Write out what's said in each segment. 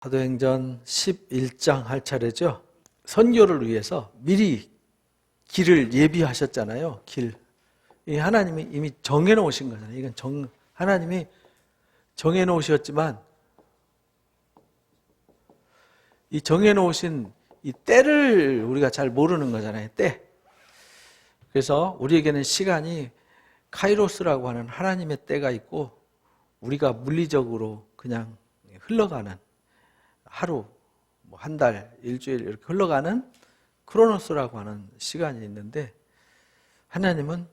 사도행전 11장 할 차례죠. 선교를 위해서 미리 길을 예비하셨잖아요. 길. 이 하나님이 이미 정해놓으신 거잖아요. 이건 하나님이 정해놓으셨지만 이 정해놓으신 이 때를 우리가 잘 모르는 거잖아요. 때. 그래서 우리에게는 시간이 카이로스라고 하는 하나님의 때가 있고 우리가 물리적으로 그냥 흘러가는 하루, 한 달, 일주일 이렇게 흘러가는 크로노스라고 하는 시간이 있는데 하나님은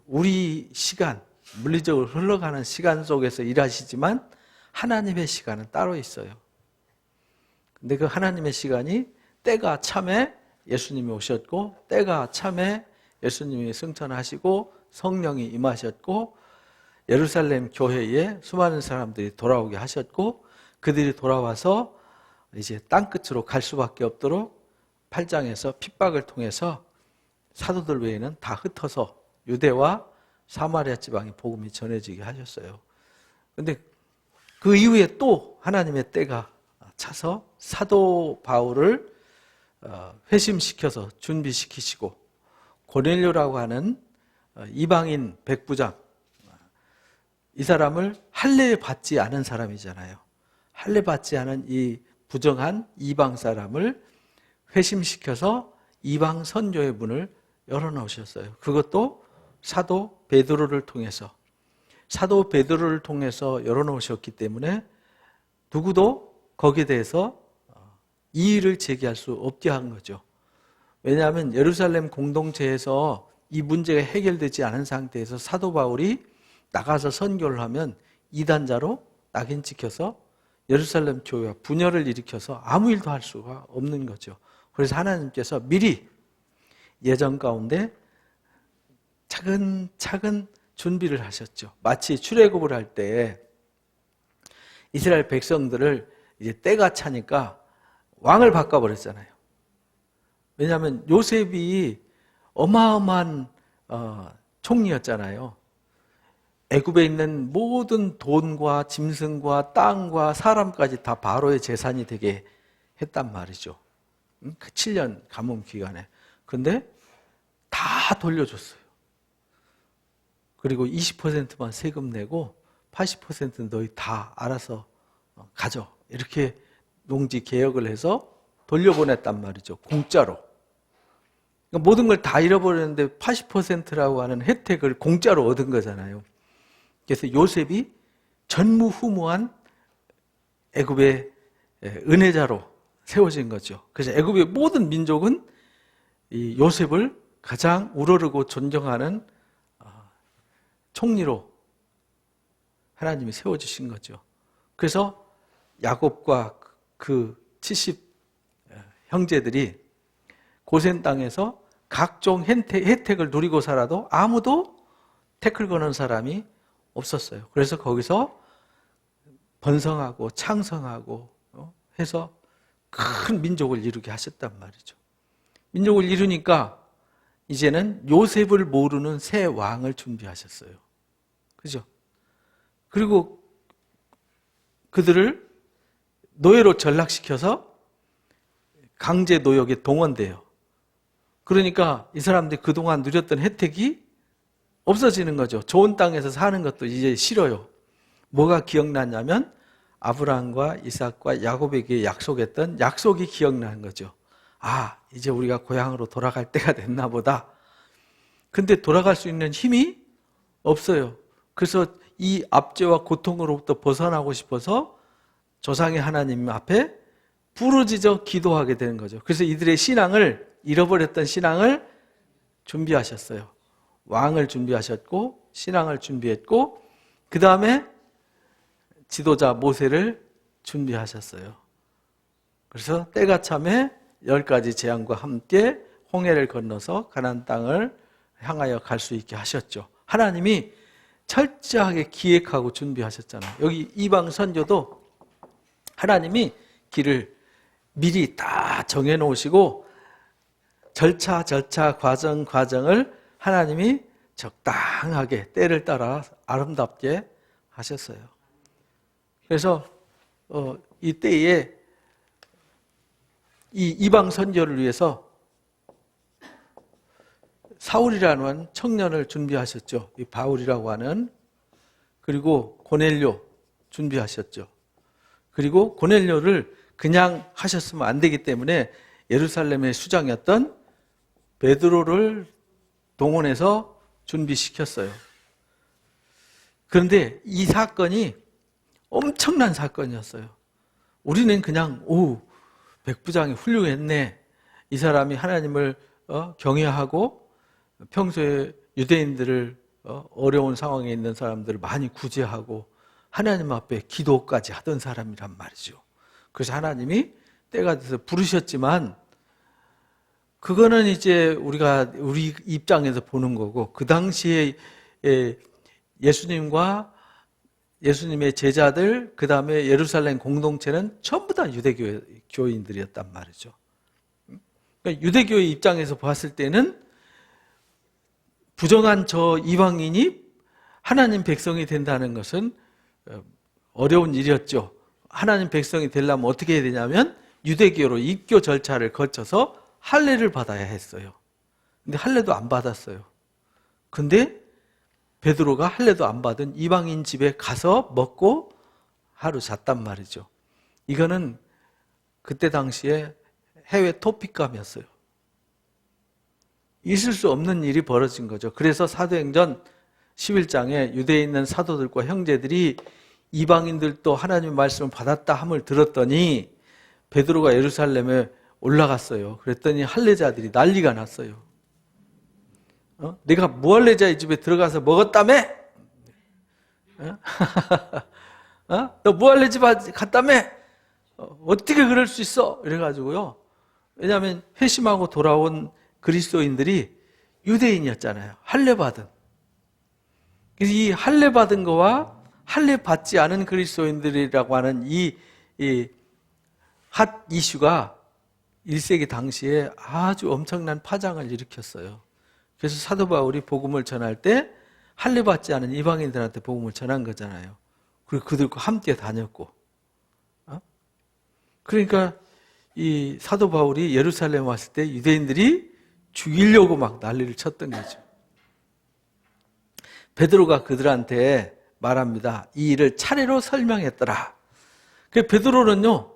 우리 시간, 물리적으로 흘러가는 시간 속에서 일하시지만 하나님의 시간은 따로 있어요. 근데 그 하나님의 시간이 때가 참에 예수님이 오셨고 때가 참에 예수님이 승천하시고 성령이 임하셨고 예루살렘 교회에 수많은 사람들이 돌아오게 하셨고 그들이 돌아와서 이제 땅끝으로 갈 수밖에 없도록 8장에서 핍박을 통해서 사도들 외에는 다 흩어서 유대와 사마리아 지방의 복음이 전해지게 하셨어요. 그런데 그 이후에 또 하나님의 때가 차서 사도 바울을 회심시켜서 준비시키시고 고넬료라고 하는 이방인 백부장, 이 사람을 할례 받지 않은 사람이잖아요. 할례 받지 않은 이 부정한 이방 사람을 회심시켜서 이방 선교의 문을 열어놓으셨어요. 그것도 사도 베드로를 통해서 열어놓으셨기 때문에 누구도 거기에 대해서 이의를 제기할 수 없게 한 거죠. 왜냐하면 예루살렘 공동체에서 이 문제가 해결되지 않은 상태에서 사도 바울이 나가서 선교를 하면 이단자로 낙인 찍혀서 예루살렘 교회와 분열을 일으켜서 아무 일도 할 수가 없는 거죠. 그래서 하나님께서 미리 예정 가운데 차근차근 준비를 하셨죠. 마치 출애굽을 할 때 이스라엘 백성들을 이제 때가 차니까 왕을 바꿔버렸잖아요. 왜냐하면 요셉이 어마어마한 총리였잖아요. 애굽에 있는 모든 돈과 짐승과 땅과 사람까지 다 바로의 재산이 되게 했단 말이죠. 그 7년 가뭄 기간에. 근데 다 돌려줬어요. 그리고 20%만 세금 내고 80%는 너희 다 알아서 가져. 이렇게 농지 개혁을 해서 돌려보냈단 말이죠. 공짜로. 그러니까 모든 걸 다 잃어버렸는데 80%라고 하는 혜택을 공짜로 얻은 거잖아요. 그래서 요셉이 전무후무한 애굽의 은혜자로 세워진 거죠. 그래서 애굽의 모든 민족은 이 요셉을 가장 우러르고 존경하는 총리로 하나님이 세워주신 거죠. 그래서 야곱과 그 70 형제들이 고센 땅에서 각종 혜택을 누리고 살아도 아무도 태클 거는 사람이 없었어요. 그래서 거기서 번성하고 창성하고 해서 큰 민족을 이루게 하셨단 말이죠. 민족을 이루니까 이제는 요셉을 모르는 새 왕을 준비하셨어요. 그죠? 그리고 그들을 노예로 전락시켜서 강제 노역에 동원돼요. 그러니까 이 사람들이 그동안 누렸던 혜택이 없어지는 거죠. 좋은 땅에서 사는 것도 이제 싫어요. 뭐가 기억나냐면 아브라함과 이삭과 야곱에게 약속했던 약속이 기억나는 거죠. 아, 이제 우리가 고향으로 돌아갈 때가 됐나 보다. 근데 돌아갈 수 있는 힘이 없어요. 그래서 이 압제와 고통으로부터 벗어나고 싶어서 조상의 하나님 앞에 부르짖어 기도하게 되는 거죠. 그래서 이들의 잃어버렸던 신앙을 준비하셨어요. 왕을 준비하셨고 신앙을 준비했고 그 다음에 지도자 모세를 준비하셨어요. 그래서 때가 참에 10가지 재앙과 함께 홍해를 건너서 가나안 땅을 향하여 갈 수 있게 하셨죠. 하나님이 철저하게 기획하고 준비하셨잖아요. 여기 이방 선교도 하나님이 길을 미리 다 정해놓으시고 절차 과정을 하나님이 적당하게 때를 따라 아름답게 하셨어요. 그래서 이 때에 이 이방 선교를 위해서 사울이라는 청년을 준비하셨죠. 이 바울이라고 하는. 그리고 고넬료 준비하셨죠. 그리고 고넬료를 그냥 하셨으면 안 되기 때문에 예루살렘의 수장이었던 베드로를 동원해서 준비시켰어요. 그런데 이 사건이 엄청난 사건이었어요. 우리는 그냥 백부장이 훌륭했네. 이 사람이 하나님을 경외하고 평소에 유대인들을 어려운 상황에 있는 사람들을 많이 구제하고 하나님 앞에 기도까지 하던 사람이란 말이죠. 그래서 하나님이 때가 돼서 부르셨지만 그거는 이제 우리 입장에서 보는 거고, 그 당시에 예수님과 예수님의 제자들, 그 다음에 예루살렘 공동체는 전부 다 유대교인들이었단 말이죠. 그러니까 유대교의 입장에서 봤을 때는 부정한 저 이방인이 하나님 백성이 된다는 것은 어려운 일이었죠. 하나님 백성이 되려면 어떻게 해야 되냐면 유대교로 입교 절차를 거쳐서 할례를 받아야 했어요. 근데 할례도 안 받았어요. 근데 베드로가 할례도 안 받은 이방인 집에 가서 먹고 하루 잤단 말이죠. 이거는 그때 당시에 해외 토픽감이었어요. 있을 수 없는 일이 벌어진 거죠. 그래서 사도행전 11장에 유대에 있는 사도들과 형제들이 이방인들도 하나님의 말씀을 받았다 함을 들었더니 베드로가 예루살렘에 올라갔어요. 그랬더니 할례자들이 난리가 났어요. 내가 무할례자의 집에 들어가서 먹었다며? 너 무할례 집 갔다며? 어떻게 그럴 수 있어? 이래가지고요. 왜냐하면 회심하고 돌아온 그리스도인들이 유대인이었잖아요. 할례 받은. 그래서 이 할례 받은 거와 할례 받지 않은 그리스도인들이라고 하는 이 핫 이슈가 1세기 당시에 아주 엄청난 파장을 일으켰어요. 그래서 사도 바울이 복음을 전할 때 할례 받지 않은 이방인들한테 복음을 전한 거잖아요. 그리고 그들과 함께 다녔고. 그러니까 이 사도 바울이 예루살렘 왔을 때 유대인들이 죽이려고 막 난리를 쳤던 거죠. 베드로가 그들한테 말합니다. 이 일을 차례로 설명했더라. 그 베드로는요,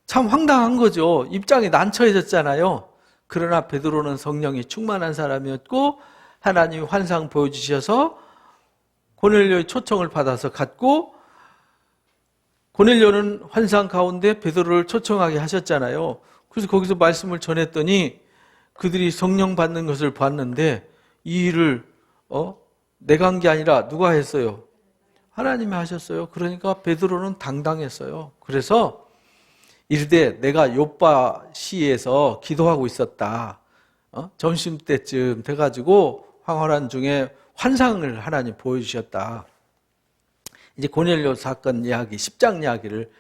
참 황당한 거죠. 입장이 난처해졌잖아요. 그러나 베드로는 성령이 충만한 사람이었고 하나님이 환상 보여주셔서 고넬료의 초청을 받아서 갔고, 고넬료는 환상 가운데 베드로를 초청하게 하셨잖아요. 그래서 거기서 말씀을 전했더니 그들이 성령 받는 것을 봤는데 이 일을 내가 한 게 아니라 누가 했어요? 하나님이 하셨어요. 그러니까 베드로는 당당했어요. 그래서 이르되 내가 요빠시에서 기도하고 있었다. 점심때쯤 돼가지고 황홀한 중에 환상을 하나님 보여주셨다. 이제 고넬료 사건 이야기, 10장 이야기를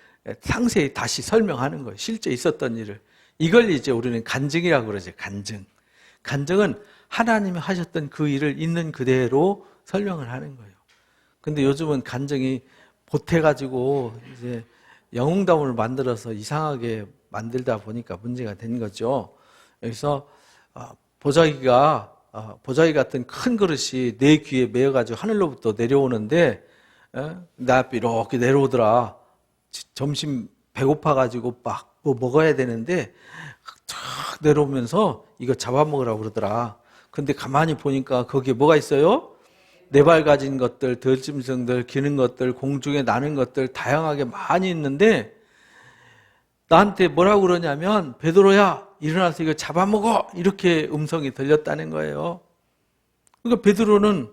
상세히 다시 설명하는 거예요. 실제 있었던 일을. 이걸 이제 우리는 간증이라고 그러죠. 간증. 간증은 하나님이 하셨던 그 일을 있는 그대로 설명을 하는 거예요. 근데 요즘은 간증이 보태가지고 이제 영웅담을 만들어서 이상하게 만들다 보니까 문제가 된 거죠. 여기서 보자기 같은 큰 그릇이 내 귀에 매어가지고 하늘로부터 내려오는데 내 앞에 이렇게 내려오더라. 점심 배고파가지고 막 뭐 먹어야 되는데 쫙 내려오면서 이거 잡아먹으라고 그러더라. 근데 가만히 보니까 거기에 뭐가 있어요? 네 발 가진 것들, 들짐승들, 기는 것들, 공중에 나는 것들 다양하게 많이 있는데 나한테 뭐라고 그러냐면 베드로야 일어나서 이거 잡아먹어 이렇게 음성이 들렸다는 거예요. 그러니까 베드로는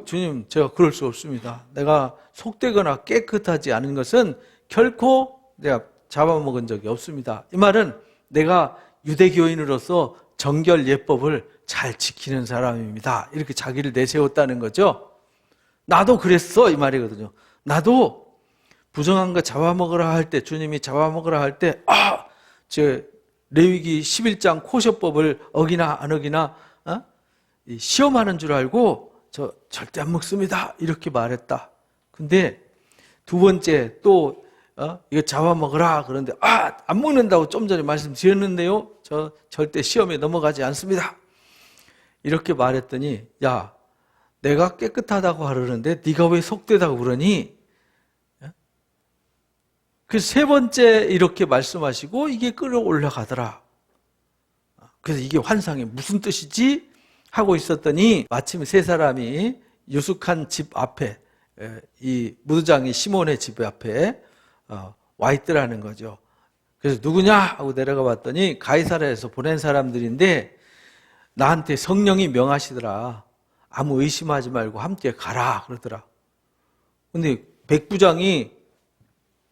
주님 제가 그럴 수 없습니다. 내가 속되거나 깨끗하지 않은 것은 결코 내가 잡아먹은 적이 없습니다. 이 말은 내가 유대교인으로서 정결 예법을 잘 지키는 사람입니다. 이렇게 자기를 내세웠다는 거죠. 나도 그랬어 이 말이거든요. 나도 부정한 거 잡아먹으라 할 때, 주님이 잡아먹으라 할 때 레위기 11장 코셔법을 어기나 안 어기나 시험하는 줄 알고 저 절대 안 먹습니다 이렇게 말했다. 근데 두 번째 또 이거 잡아먹으라 그런데 안 먹는다고 좀 전에 말씀드렸는데요. 저 절대 시험에 넘어가지 않습니다. 이렇게 말했더니 야, 내가 깨끗하다고 하려는데 네가 왜 속되다고 그러니? 그래서 세 번째 이렇게 말씀하시고 이게 끌어올라가더라. 그래서 이게 환상이 무슨 뜻이지? 하고 있었더니 마침 세 사람이 유숙한 집 앞에, 이 무두장이 시몬의 집 앞에 와 있더라는 거죠. 그래서 누구냐 하고 내려가 봤더니 가이사랴에서 보낸 사람들인데 나한테 성령이 명하시더라. 아무 의심하지 말고 함께 가라 그러더라. 근데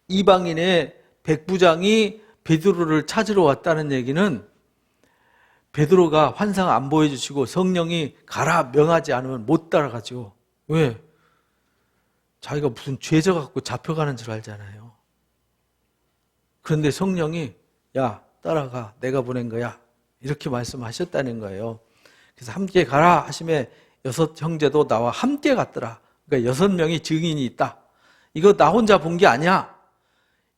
이방인의 백부장이 베드로를 찾으러 왔다는 얘기는 베드로가 환상 안 보여주시고 성령이 가라 명하지 않으면 못 따라가죠. 왜? 자기가 무슨 죄져 갖고 잡혀가는 줄 알잖아요. 그런데 성령이 야, 따라가, 내가 보낸 거야, 이렇게 말씀하셨다는 거예요. 그래서 함께 가라 하심에 6 형제도 나와 함께 갔더라. 그러니까 6명이 증인이 있다. 이거 나 혼자 본 게 아니야.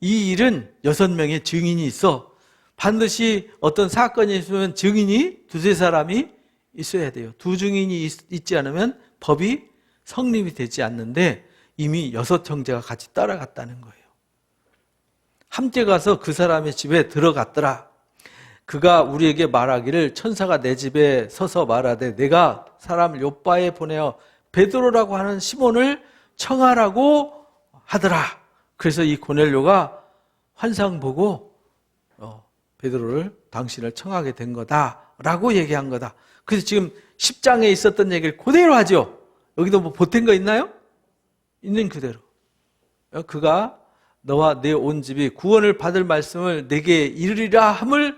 이 일은 6명의 증인이 있어. 반드시 어떤 사건이 있으면 증인이 2-3사람이 있어야 돼요. 2 증인이 있지 않으면 법이 성립이 되지 않는데 이미 6 형제가 같이 따라갔다는 거예요. 함께 가서 그 사람의 집에 들어갔더라. 그가 우리에게 말하기를 천사가 내 집에 서서 말하되 내가 사람을 요바에 보내어 베드로라고 하는 시몬을 청하라고 하더라. 그래서 이 고넬료가 환상 보고 베드로를 당신을 청하게 된 거다라고 얘기한 거다. 그래서 지금 10장에 있었던 얘기를 그대로 하죠. 여기도 뭐 보탠 거 있나요? 있는 그대로. 그가 너와 내 온 집이 구원을 받을 말씀을 내게 이르리라 함을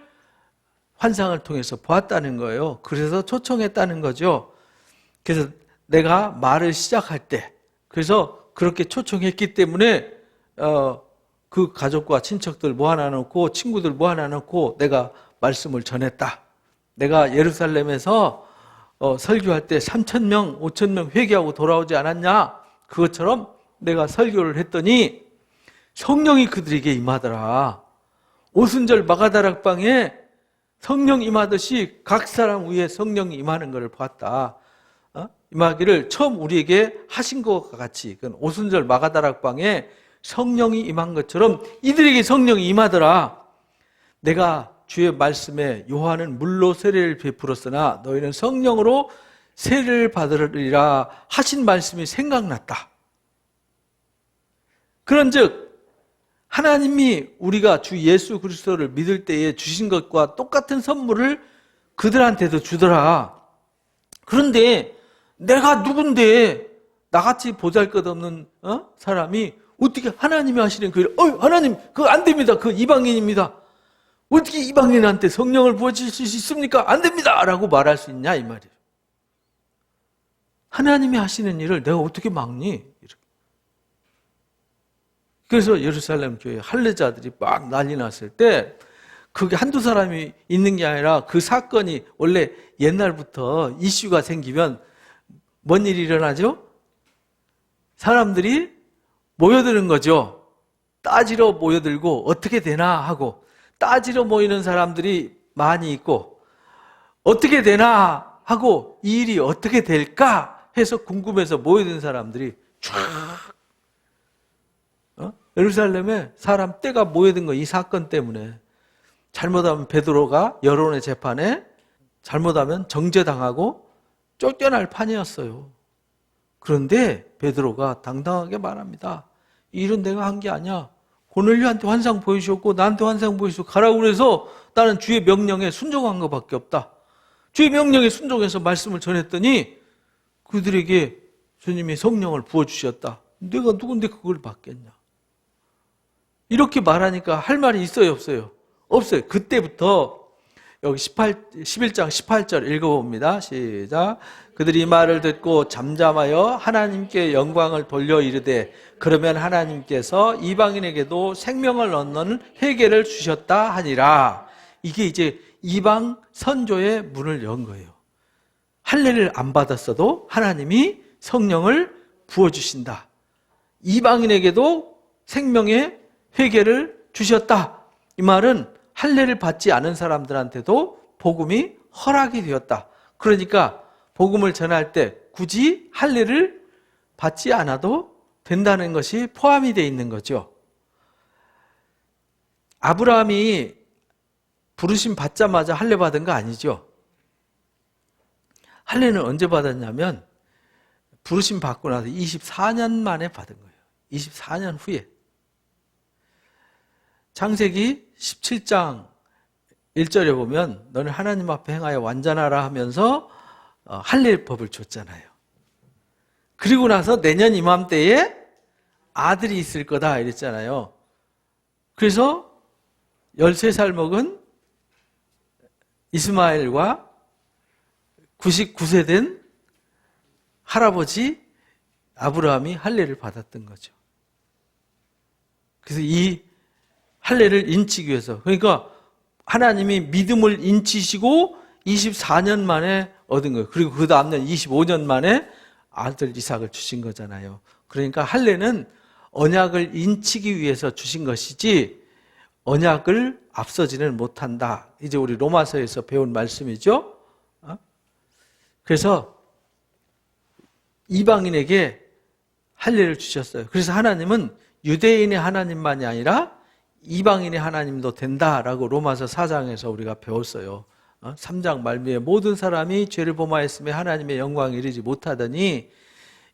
환상을 통해서 보았다는 거예요. 그래서 초청했다는 거죠. 그래서 내가 말을 시작할 때, 그래서 그렇게 초청했기 때문에 그 가족과 친척들 모아놔놓고 친구들 모아놔놓고 내가 말씀을 전했다. 내가 예루살렘에서 설교할 때 3,000명, 5,000명 회개하고 돌아오지 않았냐? 그것처럼 내가 설교를 했더니 성령이 그들에게 임하더라. 오순절 마가다락방에 성령 임하듯이 각 사람 위에 성령이 임하는 것을 보았다. 임하기를 처음 우리에게 하신 것과 같이 오순절 마가다락방에 성령이 임한 것처럼 이들에게 성령이 임하더라. 내가 주의 말씀에 요한은 물로 세례를 베풀었으나 너희는 성령으로 세례를 받으리라 하신 말씀이 생각났다. 그런즉 하나님이 우리가 주 예수 그리스도를 믿을 때에 주신 것과 똑같은 선물을 그들한테도 주더라. 그런데 내가 누군데 나같이 보잘것없는 사람이 어떻게 하나님이 하시는 그 일, 하나님 그거 안 됩니다. 그 이방인입니다. 어떻게 이방인한테 성령을 부어주실 수 있습니까? 안 됩니다 라고 말할 수 있냐 이 말이에요. 하나님이 하시는 일을 내가 어떻게 막니? 그래서 예루살렘 교회 할례자들이 막 난리 났을 때 그게 한두 사람이 있는 게 아니라 그 사건이 원래 옛날부터 이슈가 생기면 뭔 일이 일어나죠? 사람들이 모여드는 거죠. 따지러 모여들고 어떻게 되나 하고, 따지러 모이는 사람들이 많이 있고 어떻게 되나 하고 이 일이 어떻게 될까 해서 궁금해서 모여든 사람들이 쫙 예루살렘에 사람 떼가 모여든 거 이 사건 때문에. 잘못하면 베드로가 여론의 재판에 잘못하면 정죄당하고 쫓겨날 판이었어요. 그런데 베드로가 당당하게 말합니다. 이 일은 내가 한 게 아니야. 고넬료한테 환상 보여주셨고 나한테 환상 보여주셨고 가라고 그래서 나는 주의 명령에 순종한 것밖에 없다. 주의 명령에 순종해서 말씀을 전했더니 그들에게 주님이 성령을 부어주셨다. 내가 누군데 그걸 받겠냐. 이렇게 말하니까 할 말이 있어요, 없어요? 없어요. 그때부터 여기 11장 18절 읽어봅니다. 시작. 그들이 이 말을 듣고 잠잠하여 하나님께 영광을 돌려 이르되 그러면 하나님께서 이방인에게도 생명을 얻는 회개를 주셨다 하니라. 이게 이제 이방 선조의 문을 연 거예요. 할례를 안 받았어도 하나님이 성령을 부어주신다. 이방인에게도 생명의 회개를 주셨다. 이 말은 할례를 받지 않은 사람들한테도 복음이 허락이 되었다. 그러니까 복음을 전할 때 굳이 할례를 받지 않아도 된다는 것이 포함이 되어 있는 거죠. 아브라함이 부르심 받자마자 할례 받은 거 아니죠. 할례는 언제 받았냐면 부르심 받고 나서 24년 만에 받은 거예요. 24년 후에. 창세기 17장 1절에 보면 너는 하나님 앞에 행하여 완전하라 하면서 할례법을 줬잖아요. 그리고 나서 내년 이맘때에 아들이 있을 거다 이랬잖아요. 그래서 13살 먹은 이스마엘과 99세 된 할아버지 아브라함이 할례를 받았던 거죠. 그래서 이 할례를 인치기 위해서, 그러니까 하나님이 믿음을 인치시고 24년 만에 얻은 거예요. 그리고 그 다음날 25년 만에 아들 이삭을 주신 거잖아요. 그러니까 할례는 언약을 인치기 위해서 주신 것이지 언약을 앞서지는 못한다. 이제 우리 로마서에서 배운 말씀이죠. 그래서 이방인에게 할례를 주셨어요. 그래서 하나님은 유대인의 하나님만이 아니라 이방인의 하나님도 된다라고 로마서 4장에서 우리가 배웠어요. 3장 말미에 모든 사람이 죄를 범하였음에 하나님의 영광에 이르지 못하더니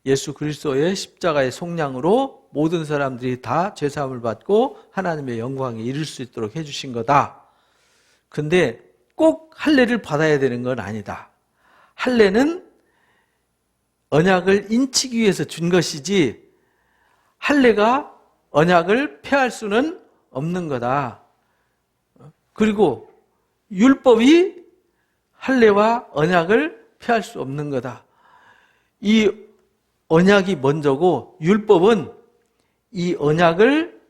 예수 그리스도의 십자가의 속량으로 모든 사람들이 다 죄사함을 받고 하나님의 영광에 이를 수 있도록 해주신 거다. 근데 꼭 할례를 받아야 되는 건 아니다. 할례는 언약을 인치기 위해서 준 것이지 할례가 언약을 폐할 수는 없는 거다. 그리고 율법이 할례와 언약을 폐할 수 없는 거다. 이 언약이 먼저고 율법은 이 언약을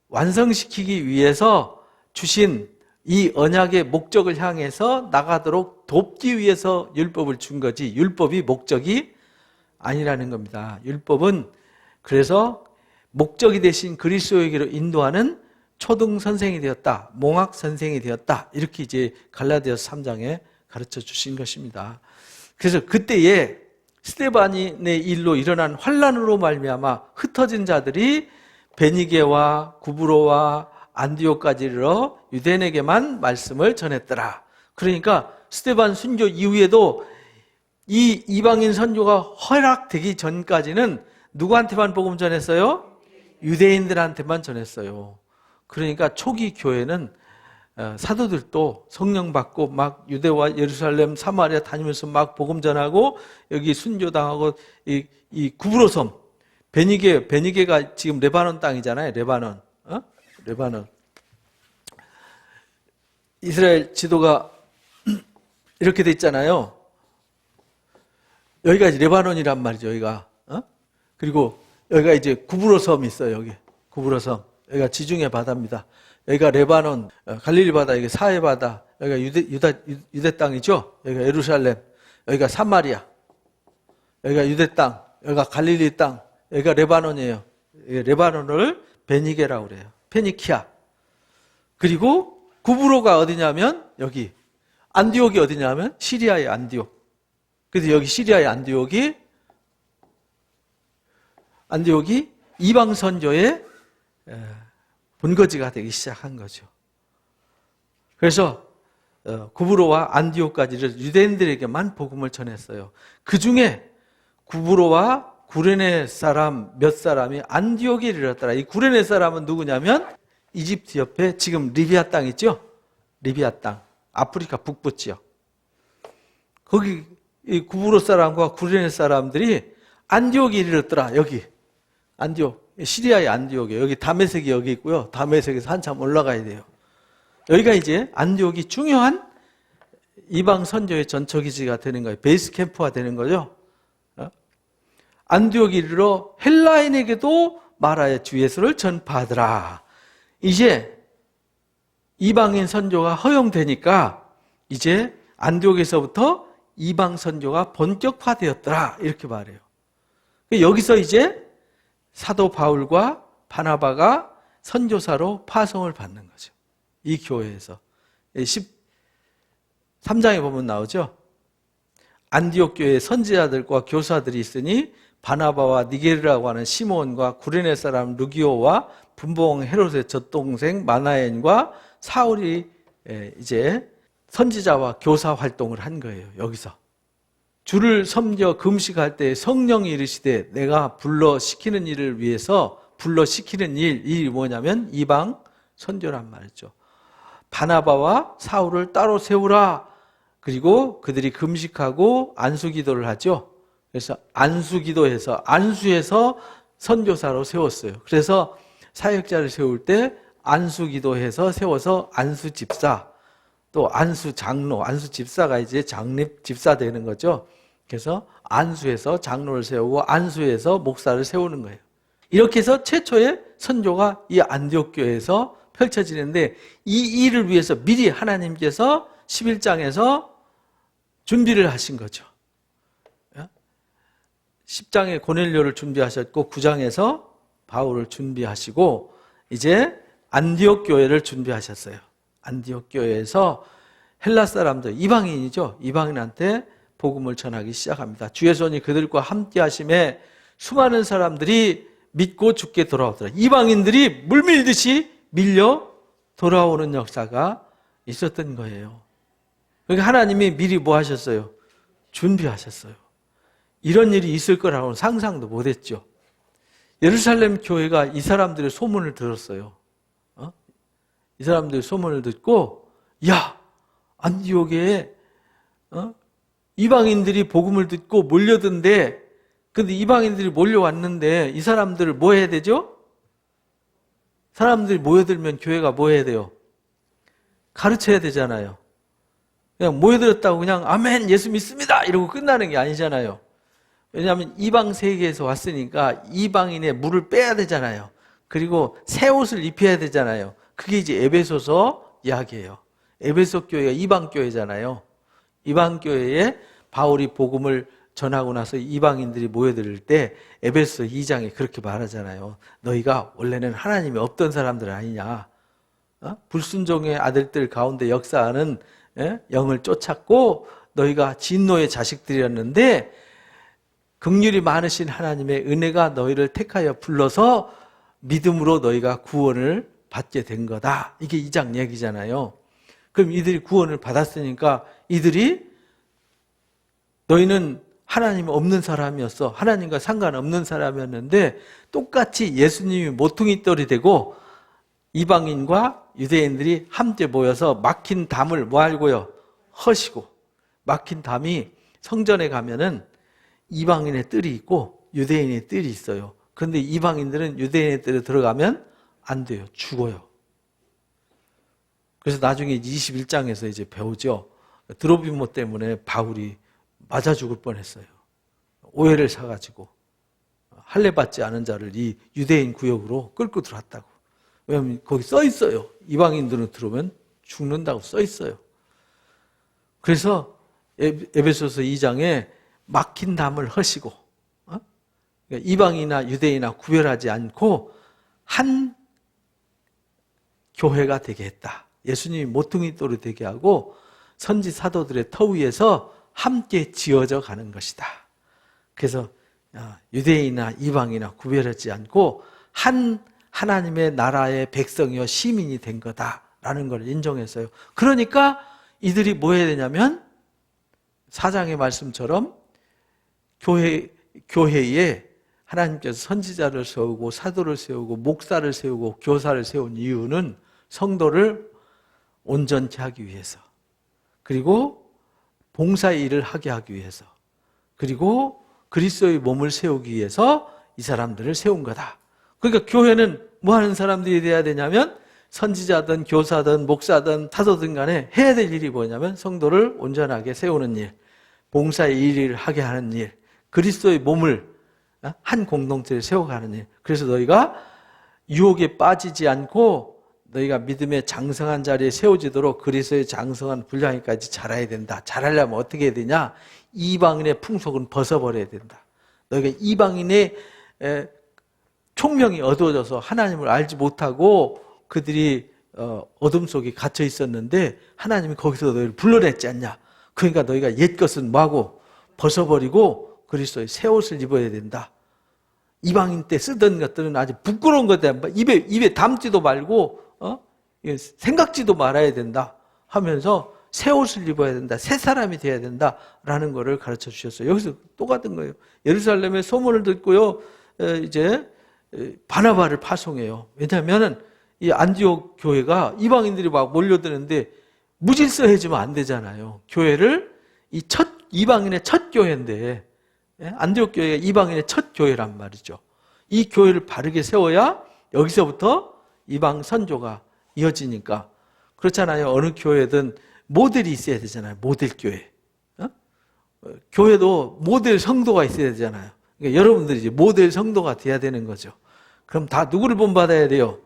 완성시키기 위해서 주신 이 언약의 목적을 향해서 나가도록 돕기 위해서 율법을 준 거지 율법이 목적이 아니라는 겁니다. 율법은 그래서 목적이 되신 그리스도에게로 인도하는 초등 선생이 되었다. 몽학 선생이 되었다. 이렇게 이제 갈라디아서 3장에 가르쳐 주신 것입니다. 그래서 그때에 스데반의 일로 일어난 환란으로 말미암아 흩어진 자들이 베니게와 구브로와 안디옥까지 이르러 유대인에게만 말씀을 전했더라. 그러니까 스데반 순교 이후에도 이 이방인 선교가 허락되기 전까지는 누구한테만 복음 전했어요? 유대인들한테만 전했어요. 그러니까 초기 교회는 사도들도 성령 받고 막 유대와 예루살렘, 사마리아 다니면서 막 복음 전하고 여기 순교당하고 이 구브로섬 베니게가 지금 레바논 땅이잖아요. 레바논. 레바논. 이스라엘 지도가 이렇게 돼 있잖아요. 여기가 이제 레바논이란 말이죠. 여기가. 그리고 여기가 이제 구브로섬이 있어요. 여기 구브로섬. 여기가 지중해 바다입니다. 여기가 레바논, 갈릴리 바다, 여기 사해 바다. 여기가 유대 땅이죠. 여기가 예루살렘. 여기가 사마리아. 여기가 유대 땅. 여기가 갈릴리 땅. 여기가 레바논이에요. 레바논을 베니게라고 그래요. 페니키아. 그리고 구브로가 어디냐면 여기. 안디옥이 어디냐면 시리아의 안디옥. 그래서 여기 시리아의 안디옥이 이방 선교의 본거지가 되기 시작한 거죠. 그래서 구브로와 안디옥까지를 유대인들에게만 복음을 전했어요. 그 중에 구브로와 구레네 사람 몇 사람이 안디옥에 이르렀더라. 이 구레네 사람은 누구냐면 이집트 옆에 지금 리비아 땅 있죠? 리비아 땅. 아프리카 북부 지역. 거기 이 구브로 사람과 구레네 사람들이 안디옥에 이르렀더라. 여기. 안디옥. 시리아의 안디옥이에요. 여기 다메섹이 여기 있고요. 다메섹에서 한참 올라가야 돼요. 여기가 이제 안디옥이 중요한 이방 선교의 전초기지가 되는 거예요. 베이스 캠프가 되는 거죠. 안디옥에 이르러 헬라인에게도 말하여 주 예수를 전파하더라. 이제 이방인 선교가 허용되니까 이제 안디옥에서부터 이방 선교가 본격화되었더라. 이렇게 말해요. 여기서 이제 사도 바울과 바나바가 선교사로 파송을 받는 거죠. 이 교회에서. 13장에 보면 나오죠. 안디옥 교회에 선지자들과 교사들이 있으니 바나바와 니게르라고 하는 시몬과 구레네 사람 루기오와 분봉 헤롯의 젖동생 마나엔과 사울이 이제 선지자와 교사 활동을 한 거예요. 여기서 주를 섬겨 금식할 때 성령이 이르시되 내가 불러시키는 일을 위해서 불러시키는 일이 뭐냐면 이방 선교란 말이죠. 바나바와 사울을 따로 세우라. 그리고 그들이 금식하고 안수기도를 하죠. 그래서 안수기도해서 안수해서 선교사로 세웠어요. 그래서 사역자를 세울 때 안수기도해서 세워서 안수집사, 또 안수장로, 안수집사가 이제 장립집사 되는 거죠. 그래서 안수해서 장로를 세우고 안수해서 목사를 세우는 거예요. 이렇게 해서 최초의 선교가 이 안디옥 교회에서 펼쳐지는데 이 일을 위해서 미리 하나님께서 11장에서 준비를 하신 거죠. 10장에 고넬료를 준비하셨고 9장에서 바울을 준비하시고 이제 안디옥 교회를 준비하셨어요. 안디옥 교회에서 헬라 사람들, 이방인이죠. 이방인한테 복음을 전하기 시작합니다. 주의 손이 그들과 함께 하심에 수많은 사람들이 믿고 죽게 돌아오더라. 이방인들이 물밀듯이 밀려 돌아오는 역사가 있었던 거예요. 그러니까 하나님이 미리 뭐 하셨어요? 준비하셨어요. 이런 일이 있을 거라고는 상상도 못했죠. 예루살렘 교회가 이 사람들의 소문을 들었어요. 이 사람들의 소문을 듣고 야, 안디옥에 이방인들이 복음을 듣고 몰려든데 근데 이방인들이 몰려왔는데 이 사람들을 뭐 해야 되죠? 사람들이 모여들면 교회가 뭐 해야 돼요? 가르쳐야 되잖아요. 그냥 모여들었다고 그냥 아멘 예수 믿습니다 이러고 끝나는 게 아니잖아요. 왜냐하면 이방 세계에서 왔으니까 이방인의 물을 빼야 되잖아요. 그리고 새 옷을 입혀야 되잖아요. 그게 이제 에베소서 이야기예요. 에베소 교회가 이방 교회잖아요. 이방 교회에 바울이 복음을 전하고 나서 이방인들이 모여들 때 에베소 2장에 그렇게 말하잖아요. 너희가 원래는 하나님이 없던 사람들 아니냐. 불순종의 아들들 가운데 역사하는 영을 쫓았고 너희가 진노의 자식들이었는데 긍휼이 많으신 하나님의 은혜가 너희를 택하여 불러서 믿음으로 너희가 구원을 받게 된 거다. 이게 2장 얘기잖아요. 그럼 이들이 구원을 받았으니까 이들이 너희는 하나님 없는 사람이었어. 하나님과 상관없는 사람이었는데 똑같이 예수님이 모퉁이돌이 되고 이방인과 유대인들이 함께 모여서 막힌 담을 뭐 하고요? 허시고. 막힌 담이 성전에 가면은 이방인의 뜰이 있고 유대인의 뜰이 있어요. 그런데 이방인들은 유대인의 뜰에 들어가면 안 돼요. 죽어요. 그래서 나중에 21장에서 이제 배우죠. 드로비모 때문에 바울이 맞아 죽을 뻔했어요. 오해를 사가지고 할례 받지 않은 자를 이 유대인 구역으로 끌고 들어왔다고. 왜냐하면 거기 써 있어요. 이방인들은 들어오면 죽는다고 써 있어요. 그래서 에베소서 2장에 막힌 담을 허시고 그러니까 이방이나 유대인이나 구별하지 않고 한 교회가 되게 했다. 예수님이 모퉁이돌이 되게 하고 선지 사도들의 터 위에서 함께 지어져 가는 것이다. 그래서 유대인이나 이방이나 구별하지 않고 한 하나님의 나라의 백성이요 시민이 된 거다라는 걸 인정했어요. 그러니까 이들이 뭐 해야 되냐면 4장의 말씀처럼 교회에 하나님께서 선지자를 세우고 사도를 세우고 목사를 세우고 교사를 세운 이유는 성도를 온전케 하기 위해서, 그리고 봉사의 일을 하게 하기 위해서, 그리고 그리스도의 몸을 세우기 위해서 이 사람들을 세운 거다. 그러니까 교회는 뭐 하는 사람들이 돼야 되냐면 선지자든 교사든 목사든 사도든 간에 해야 될 일이 뭐냐면 성도를 온전하게 세우는 일, 봉사의 일을 하게 하는 일, 그리스도의 몸을 한 공동체를 세워가는 일. 그래서 너희가 유혹에 빠지지 않고 너희가 믿음의 장성한 자리에 세워지도록 그리스도의 장성한 분량까지 자라야 된다. 자라려면 어떻게 해야 되냐? 이방인의 풍속은 벗어버려야 된다. 너희가 이방인의 총명이 어두워져서 하나님을 알지 못하고 그들이 어둠 속에 갇혀 있었는데 하나님이 거기서 너희를 불러냈지 않냐. 그러니까 너희가 옛 것은 뭐하고 벗어버리고 그리스도의 새 옷을 입어야 된다. 이방인 때 쓰던 것들은 아주 부끄러운 것들 입에 담지도 말고 생각지도 말아야 된다 하면서 새 옷을 입어야 된다. 새 사람이 돼야 된다라는 것을 가르쳐 주셨어요. 여기서 똑같은 거예요. 예루살렘의 소문을 듣고요. 이제 바나바를 파송해요. 왜냐하면 이 안디옥 교회가 이방인들이 막 몰려드는데 무질서해지면 안 되잖아요. 교회를 이방인의 첫 교회인데 안디옥 교회가 이방인의 첫 교회란 말이죠. 이 교회를 바르게 세워야 여기서부터 이방 선조가 이어지니까 그렇잖아요. 어느 교회든 모델이 있어야 되잖아요. 모델 교회. 교회도 모델 성도가 있어야 되잖아요. 그러니까 여러분들이 이제 모델 성도가 돼야 되는 거죠. 그럼 다 누구를 본받아야 돼요?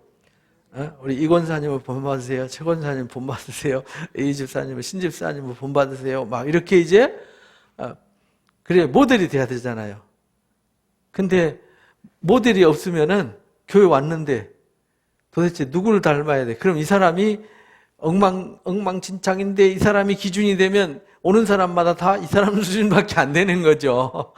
우리 이 권사님을 본받으세요. 최 권사님 본받으세요. 이 집사님을 신집사님을 본받으세요. 막 이렇게 이제 그래 모델이 돼야 되잖아요. 근데 모델이 없으면은 교회 왔는데 도대체 누구를 닮아야 돼? 그럼 이 사람이 엉망진창인데 이 사람이 기준이 되면 오는 사람마다 다 이 사람 수준밖에 안 되는 거죠.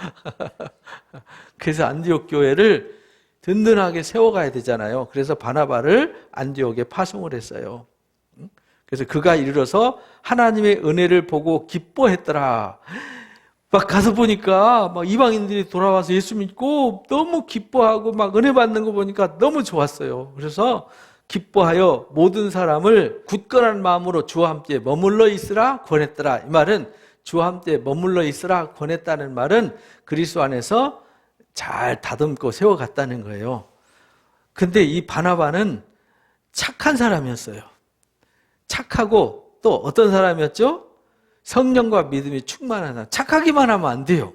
그래서 안디옥 교회를 든든하게 세워가야 되잖아요. 그래서 바나바를 안디옥에 파송을 했어요. 그래서 그가 이르러서 하나님의 은혜를 보고 기뻐했더라. 막 가서 보니까 막 이방인들이 돌아와서 예수 믿고 너무 기뻐하고 막 은혜 받는 거 보니까 너무 좋았어요. 그래서 기뻐하여 모든 사람을 굳건한 마음으로 주와 함께 머물러 있으라 권했더라. 이 말은 주와 함께 머물러 있으라 권했다는 말은 그리스도 안에서 잘 다듬고 세워갔다는 거예요. 근데 이 바나바는 착한 사람이었어요. 착하고 또 어떤 사람이었죠? 성령과 믿음이 충만한 사람. 착하기만 하면 안 돼요.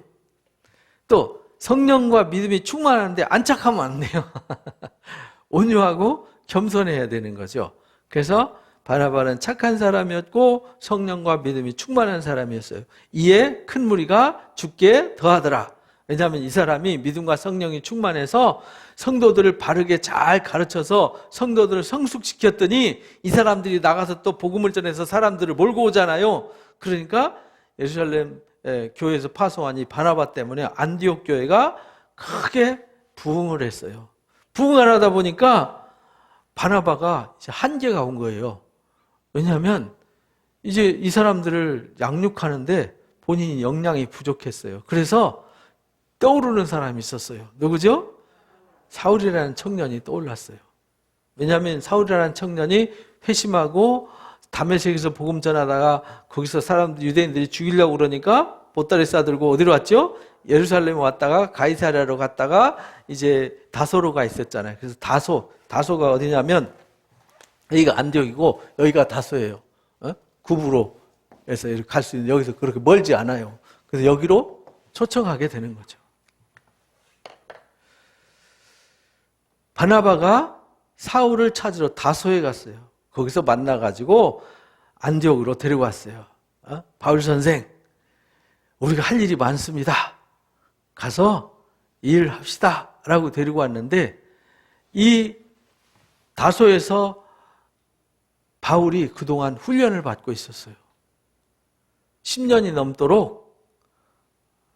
또 성령과 믿음이 충만한데 안 착하면 안 돼요. 온유하고 겸손해야 되는 거죠. 그래서 바나바는 착한 사람이었고 성령과 믿음이 충만한 사람이었어요. 이에 큰 무리가 죽게 더하더라. 왜냐하면 이 사람이 믿음과 성령이 충만해서 성도들을 바르게 잘 가르쳐서 성도들을 성숙시켰더니 이 사람들이 나가서 또 복음을 전해서 사람들을 몰고 오잖아요. 그러니까 예루살렘 교회에서 파송한 이 바나바 때문에 안디옥 교회가 크게 부흥을 했어요. 부흥을 하다 보니까 바나바가 이제 한계가 온 거예요. 왜냐하면 이제 이 사람들을 양육하는데 본인이 역량이 부족했어요. 그래서 떠오르는 사람이 있었어요. 누구죠? 사울이라는 청년이 떠올랐어요. 왜냐하면 사울이라는 청년이 회심하고 다메섹에서 복음 전하다가 거기서 사람들 유대인들이 죽이려고 그러니까 보따리 싸들고 어디로 왔죠? 예루살렘에 왔다가 가이사랴로 갔다가 이제 다소로 가 있었잖아요. 그래서 다소가 어디냐면 여기가 안디옥이고 여기가 다소예요. 구부로 해서 갈 수 있는 여기서 그렇게 멀지 않아요. 그래서 여기로 초청하게 되는 거죠. 바나바가 사울을 찾으러 다소에 갔어요. 거기서 만나가지고 안디옥으로 데리고 왔어요. 바울 선생, 우리가 할 일이 많습니다. 가서 일합시다 라고 데리고 왔는데 이 다소에서 바울이 그동안 훈련을 받고 있었어요. 10년이 넘도록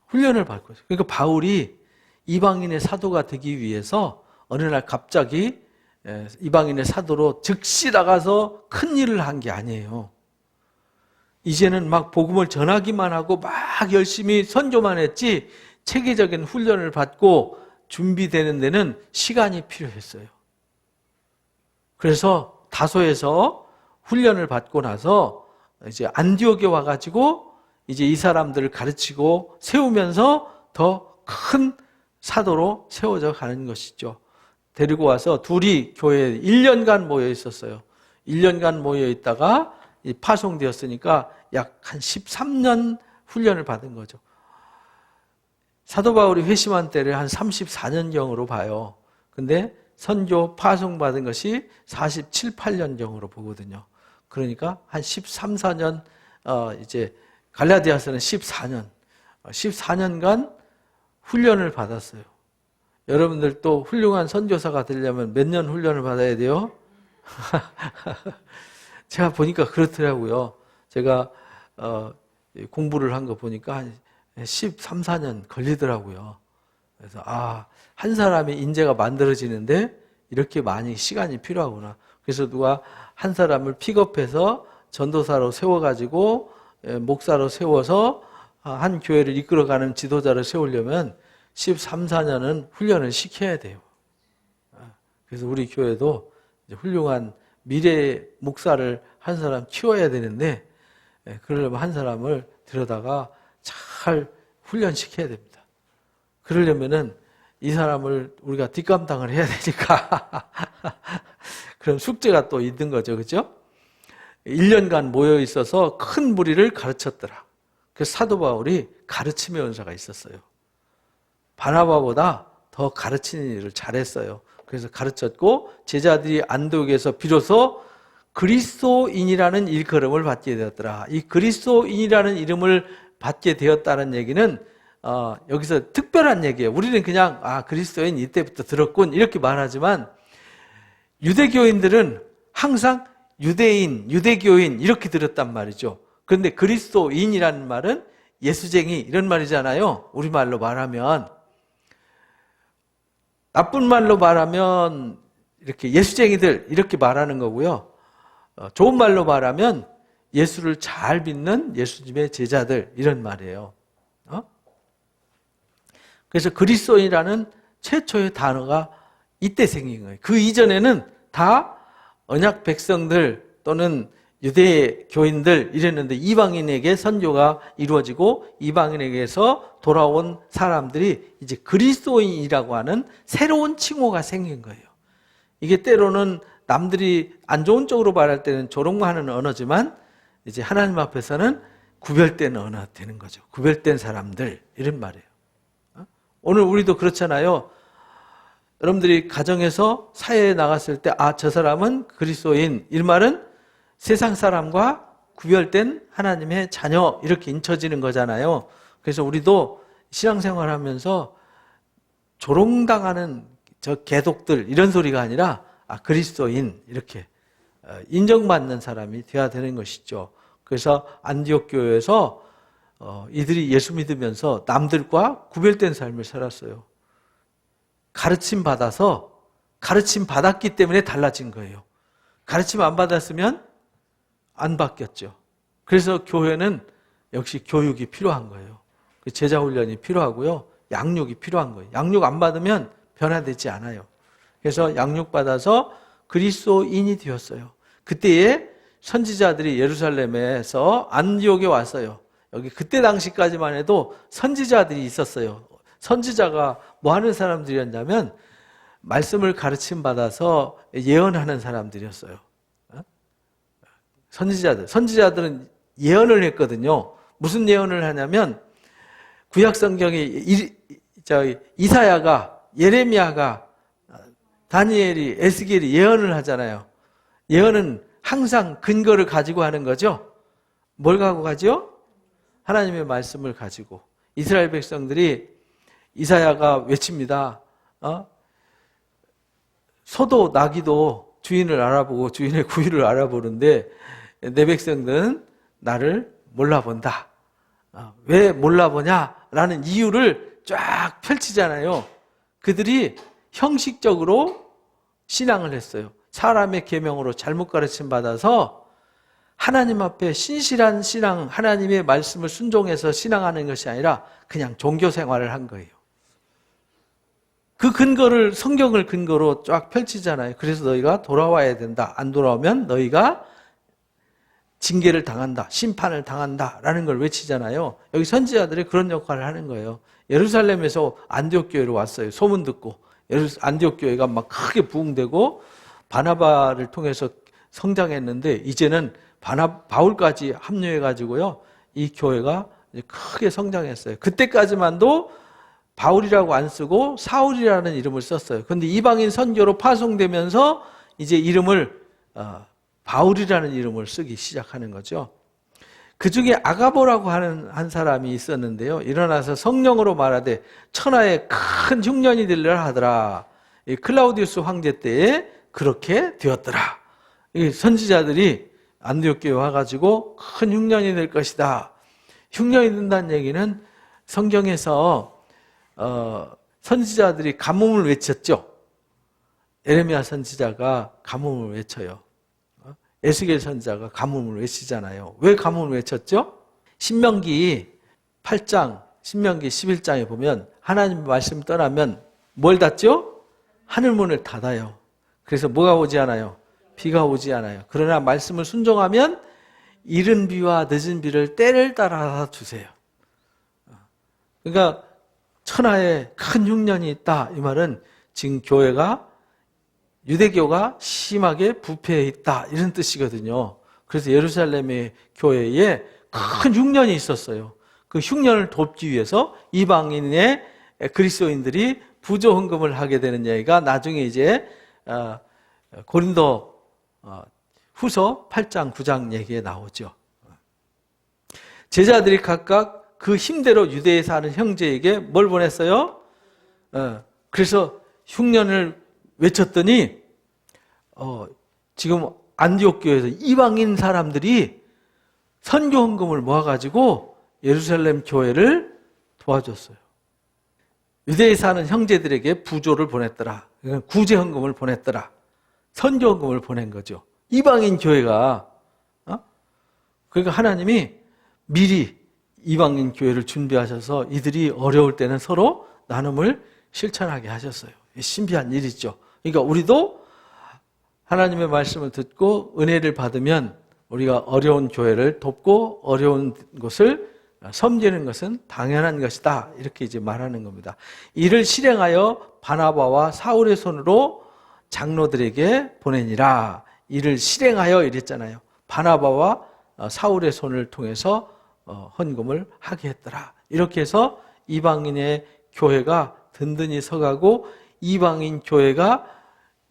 훈련을 받고 있어요. 그러니까 바울이 이방인의 사도가 되기 위해서 어느 날 갑자기 이방인의 사도로 즉시 나가서 큰 일을 한 게 아니에요. 이제는 막 복음을 전하기만 하고 막 열심히 선교만 했지 체계적인 훈련을 받고 준비되는 데는 시간이 필요했어요. 그래서 다소에서 훈련을 받고 나서 이제 안디옥에 와가지고 이제 이 사람들을 가르치고 세우면서 더 큰 사도로 세워져 가는 것이죠. 데리고 와서 둘이 교회에 1년간 모여 있었어요. 1년간 모여 있다가 파송되었으니까 약 한 13년 훈련을 받은 거죠. 사도 바울이 회심한 때를 한 34년경으로 봐요. 근데 선교 파송받은 것이 47, 8년경으로 보거든요. 그러니까 한 13, 14년, 이제 갈라디아서는 14년, 14년간 훈련을 받았어요. 여러분들 또 훌륭한 선교사가 되려면 몇 년 훈련을 받아야 돼요? 제가 보니까 그렇더라고요. 제가 공부를 한 거 보니까 한 13, 14년 걸리더라고요. 그래서 한 사람의 인재가 만들어지는데 이렇게 많이 시간이 필요하구나. 그래서 누가 한 사람을 픽업해서 전도사로 세워가지고 목사로 세워서 한 교회를 이끌어가는 지도자를 세우려면 13, 14년은 훈련을 시켜야 돼요. 그래서 우리 교회도 이제 훌륭한 미래 목사를 한 사람 키워야 되는데, 그러려면 한 사람을 들여다가 잘 훈련시켜야 됩니다. 그러려면은 이 사람을 우리가 뒷감당을 해야 되니까 그런 숙제가 또 있는 거죠. 그죠? 1년간 모여 있어서 큰 무리를 가르쳤더라. 그래서 사도 바울이 가르침의 은사가 있었어요. 바나바보다 더 가르치는 일을 잘했어요. 그래서 가르쳤고 제자들이 안디옥에서 비로소 그리스도인이라는 일컬음을 받게 되었더라. 이 그리스도인이라는 이름을 받게 되었다는 얘기는 여기서 특별한 얘기예요. 우리는 그냥 그리스도인 이때부터 들었군 이렇게 말하지만 유대교인들은 항상 유대인, 유대교인 이렇게 들었단 말이죠. 그런데 그리스도인이라는 말은 예수쟁이 이런 말이잖아요. 우리말로 말하면. 나쁜 말로 말하면 이렇게 예수쟁이들 이렇게 말하는 거고요. 좋은 말로 말하면 예수를 잘 믿는 예수님의 제자들 이런 말이에요. 그래서 그리스도인이라는 최초의 단어가 이때 생긴 거예요. 그 이전에는 다 언약 백성들 또는 유대 교인들 이랬는데 이방인에게 선교가 이루어지고 이방인에게서 돌아온 사람들이 이제 그리스도인이라고 하는 새로운 칭호가 생긴 거예요. 이게 때로는 남들이 안 좋은 쪽으로 말할 때는 조롱하는 언어지만 이제 하나님 앞에서는 구별된 언어가 되는 거죠. 구별된 사람들 이런 말이에요. 오늘 우리도 그렇잖아요. 여러분들이 가정에서 사회에 나갔을 때 저 사람은 그리스도인 이 말은 세상 사람과 구별된 하나님의 자녀 이렇게 인쳐지는 거잖아요. 그래서 우리도 신앙생활하면서 조롱당하는 저 개독들 이런 소리가 아니라 그리스도인 이렇게 인정받는 사람이 되어야 되는 것이죠. 그래서 안디옥 교회에서 이들이 예수 믿으면서 남들과 구별된 삶을 살았어요. 가르침 받아서 가르침 받았기 때문에 달라진 거예요. 가르침 안 받았으면 안 바뀌었죠. 그래서 교회는 역시 교육이 필요한 거예요. 제자 훈련이 필요하고요. 양육이 필요한 거예요. 양육 안 받으면 변화되지 않아요. 그래서 양육 받아서 그리스도인이 되었어요. 그때에 선지자들이 예루살렘에서 안디옥에 왔어요. 여기 그때 당시까지만 해도 선지자들이 있었어요. 선지자가 뭐 하는 사람들이었냐면 말씀을 가르침 받아서 예언하는 사람들이었어요. 선지자들은 예언을 했거든요. 무슨 예언을 하냐면 구약 성경에 이사야가, 예레미야가, 다니엘이, 에스겔이 예언을 하잖아요. 예언은 항상 근거를 가지고 하는 거죠. 뭘 갖고 가죠? 하나님의 말씀을 가지고. 이스라엘 백성들이 이사야가 외칩니다. 소도 나귀도 주인을 알아보고 주인의 구유를 알아보는데 내 백성들은 나를 몰라본다. 왜 몰라보냐라는 이유를 쫙 펼치잖아요. 그들이 형식적으로 신앙을 했어요. 사람의 계명으로 잘못 가르침 받아서 하나님 앞에 신실한 신앙, 하나님의 말씀을 순종해서 신앙하는 것이 아니라 그냥 종교 생활을 한 거예요. 그 근거를 성경을 근거로 쫙 펼치잖아요. 그래서 너희가 돌아와야 된다. 안 돌아오면 너희가 징계를 당한다. 심판을 당한다라는 걸 외치잖아요. 여기 선지자들이 그런 역할을 하는 거예요. 예루살렘에서 안디옥 교회로 왔어요. 소문 듣고 안디옥 교회가 막 크게 부흥되고 바나바를 통해서 성장했는데 이제는 바울까지 합류해가지고요. 이 교회가 크게 성장했어요. 그때까지만도 바울이라고 안 쓰고 사울이라는 이름을 썼어요. 그런데 이방인 선교로 파송되면서 이제 이름을 바울이라는 이름을 쓰기 시작하는 거죠. 그 중에 아가보라고 하는 한 사람이 있었는데요. 일어나서 성령으로 말하되 천하에 큰 흉년이 되리라 하더라. 이 클라우디우스 황제 때에 그렇게 되었더라. 이 선지자들이 안디옥 교회에 와가지고 큰 흉년이 될 것이다. 흉년이 된다는 얘기는 성경에서 선지자들이 가뭄을 외쳤죠. 에레미야 선지자가 가뭄을 외쳐요. 에스겔 선지자가 가뭄을 외치잖아요. 왜 가뭄을 외쳤죠? 신명기 8장, 신명기 11장에 보면 하나님의 말씀 떠나면 뭘 닫죠? 하늘문을 닫아요. 그래서 뭐가 오지 않아요? 비가 오지 않아요. 그러나 말씀을 순종하면 이른 비와 늦은 비를 때를 따라 주세요. 그러니까 천하에 큰 흉년이 있다. 이 말은 지금 교회가 유대교가 심하게 부패해 있다. 이런 뜻이거든요. 그래서 예루살렘의 교회에 큰 흉년이 있었어요. 그 흉년을 돕기 위해서 이방인의 그리스도인들이 부조 헌금을 하게 되는 얘기가 나중에 이제 고린도 후서 8장 9장 얘기에 나오죠. 제자들이 각각 그 힘대로 유대에 사는 형제에게 뭘 보냈어요? 그래서 흉년을 외쳤더니 지금 안디옥 교회에서 이방인 사람들이 선교 헌금을 모아가지고 예루살렘 교회를 도와줬어요. 유대에 사는 형제들에게 부조를 보냈더라. 구제 헌금을 보냈더라. 선교 헌금을 보낸 거죠. 이방인 교회가 그러니까 하나님이 미리 이방인 교회를 준비하셔서 이들이 어려울 때는 서로 나눔을 실천하게 하셨어요. 신비한 일이죠. 그러니까 우리도 하나님의 말씀을 듣고 은혜를 받으면 우리가 어려운 교회를 돕고 어려운 곳을 섬기는 것은 당연한 것이다. 이렇게 이제 말하는 겁니다. 이를 실행하여 바나바와 사울의 손으로 장로들에게 보내니라. 이를 실행하여 이랬잖아요. 바나바와 사울의 손을 통해서 헌금을 하게 했더라. 이렇게 해서 이방인의 교회가 든든히 서가고 이방인 교회가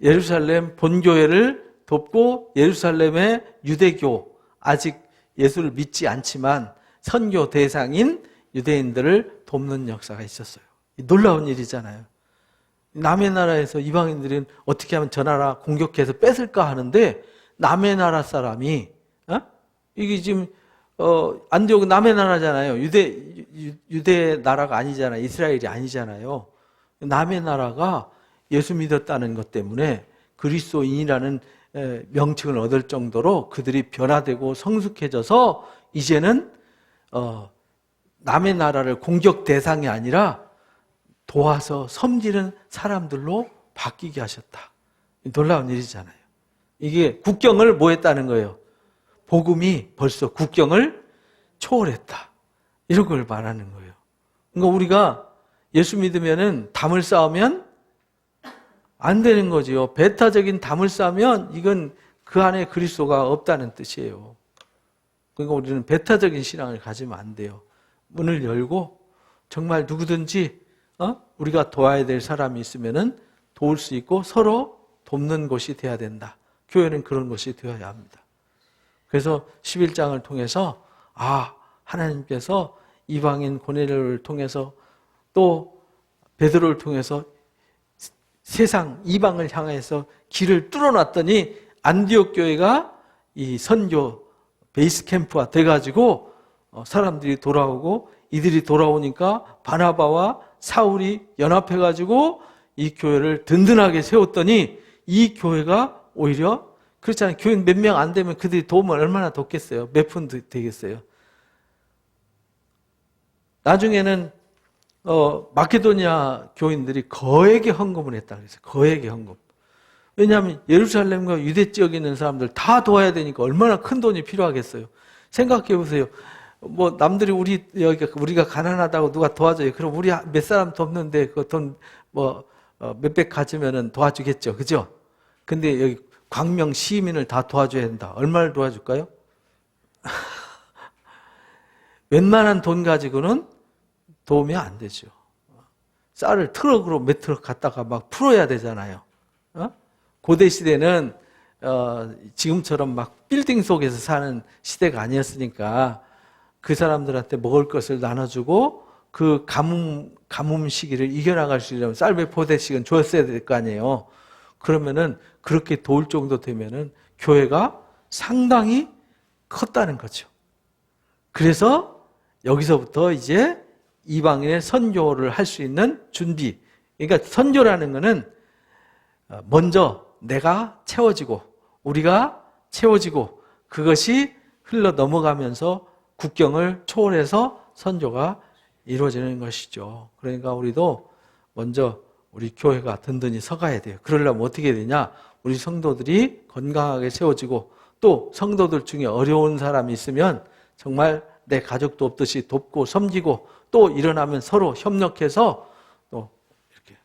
예루살렘 본교회를 돕고 예루살렘의 유대교, 아직 예수를 믿지 않지만 선교 대상인 유대인들을 돕는 역사가 있었어요. 놀라운 일이잖아요. 남의 나라에서 이방인들은 어떻게 하면 저 나라 공격해서 뺏을까 하는데 남의 나라 사람이 이게 지금 안디옥은 남의 나라잖아요. 유대 나라가 아니잖아요. 이스라엘이 아니잖아요. 남의 나라가 예수 믿었다는 것 때문에 그리스도인이라는 명칭을 얻을 정도로 그들이 변화되고 성숙해져서 이제는 남의 나라를 공격 대상이 아니라 도와서 섬기는 사람들로 바뀌게 하셨다. 놀라운 일이잖아요. 이게 국경을 뭐 했다는 거예요? 복음이 벌써 국경을 초월했다. 이런 걸 말하는 거예요. 그러니까 우리가 예수 믿으면은 담을 쌓으면 안 되는 거지요. 배타적인 담을 쌓으면 이건 그 안에 그리스도가 없다는 뜻이에요. 그러니까 우리는 배타적인 신앙을 가지면 안 돼요. 문을 열고 정말 누구든지 우리가 도와야 될 사람이 있으면은 도울 수 있고 서로 돕는 곳이 돼야 된다. 교회는 그런 곳이 되어야 합니다. 그래서 11장을 통해서 하나님께서 이방인 고넬료를 통해서 또 베드로를 통해서 세상 이방을 향해서 길을 뚫어놨더니 안디옥 교회가 이 선교 베이스 캠프가 돼가지고 사람들이 돌아오고 이들이 돌아오니까 바나바와 사울이 연합해가지고 이 교회를 든든하게 세웠더니 이 교회가 오히려 그렇잖아요. 교인 몇 명 안 되면 그들이 도움을 얼마나 돕겠어요? 몇 푼 되겠어요? 나중에는 마케도니아 교인들이 거액의 헌금을 했다 그랬어요. 거액의 헌금. 왜냐하면 예루살렘과 유대 지역에 있는 사람들 다 도와야 되니까 얼마나 큰 돈이 필요하겠어요. 생각해 보세요. 뭐 남들이 우리가 가난하다고 누가 도와줘요. 그럼 우리 몇 사람 돕는데 그 돈 몇백 가지면은 도와주겠죠, 그죠? 근데 여기 광명 시민을 다 도와줘야 된다. 얼마를 도와줄까요? 웬만한 돈 가지고는 도움이 안 되죠. 쌀을 트럭으로 몇 트럭 갖다가 막 풀어야 되잖아요. 고대 시대는 지금처럼 막 빌딩 속에서 사는 시대가 아니었으니까 그 사람들한테 먹을 것을 나눠주고 그 가뭄 시기를 이겨나갈 수 있려면 쌀배 포대씩은 줬어야 될 거 아니에요. 그러면은 그렇게 도울 정도 되면은 교회가 상당히 컸다는 거죠. 그래서 여기서부터 이제 이방인의 선교를 할 수 있는 준비. 그러니까 선교라는 거는 먼저 내가 채워지고 우리가 채워지고 그것이 흘러 넘어가면서 국경을 초월해서 선교가 이루어지는 것이죠. 그러니까 우리도 먼저 우리 교회가 든든히 서가야 돼요. 그러려면 어떻게 되냐? 우리 성도들이 건강하게 세워지고 또 성도들 중에 어려운 사람이 있으면 정말 내 가족도 없듯이 돕고 섬기고 또 일어나면 서로 협력해서 또 이렇게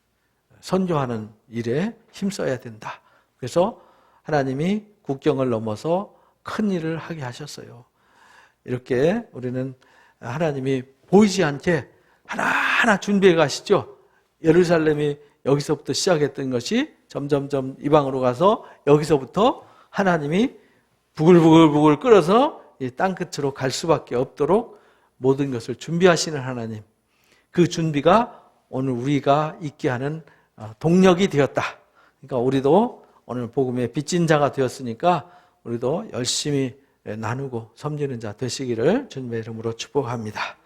선교하는 일에 힘써야 된다. 그래서 하나님이 국경을 넘어서 큰 일을 하게 하셨어요. 이렇게 우리는 하나님이 보이지 않게 하나하나 준비해 가시죠. 예루살렘이 여기서부터 시작했던 것이 점점점 이방으로 가서 여기서부터 하나님이 부글부글 끓어서 이 땅끝으로 갈 수밖에 없도록 모든 것을 준비하시는 하나님. 그 준비가 오늘 우리가 있게 하는 동력이 되었다. 그러니까 우리도 오늘 복음의 빚진 자가 되었으니까 우리도 열심히 나누고 섬기는 자 되시기를 주님의 이름으로 축복합니다.